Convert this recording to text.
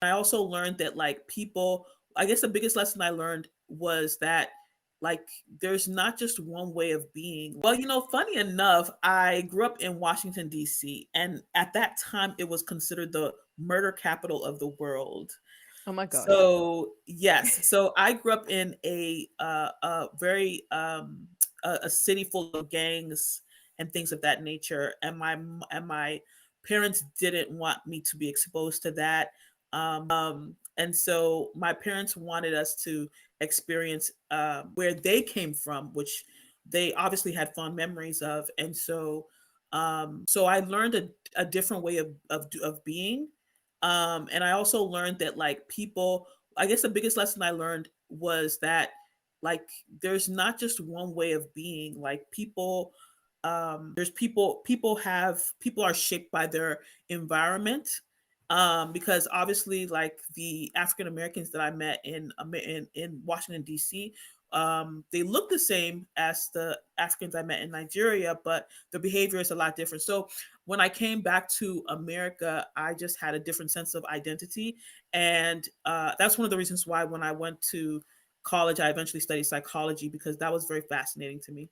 I also learned that like people, I guess the biggest lesson I learned was that like there's not just one way of being. Well, funny enough, I grew up in Washington D.C. and at that time it was considered the murder capital of the world. Oh my gosh. So yes, so I grew up in a very a city full of gangs and things of that nature, and my parents didn't want me to be exposed to that. And so my parents wanted us to experience where they came from, which they obviously had fond memories of, and so I learned a different way of being, and I also learned that like people, I guess the biggest lesson I learned was that like there's not just one way of being. Like people, there's people are shaped by their environment. Because obviously, like the African Americans that I met in Washington D.C., they look the same as the Africans I met in Nigeria, but the behavior is a lot different. So when I came back to America, I just had a different sense of identity. And that's one of the reasons why when I went to college, I eventually studied psychology because that was very fascinating to me.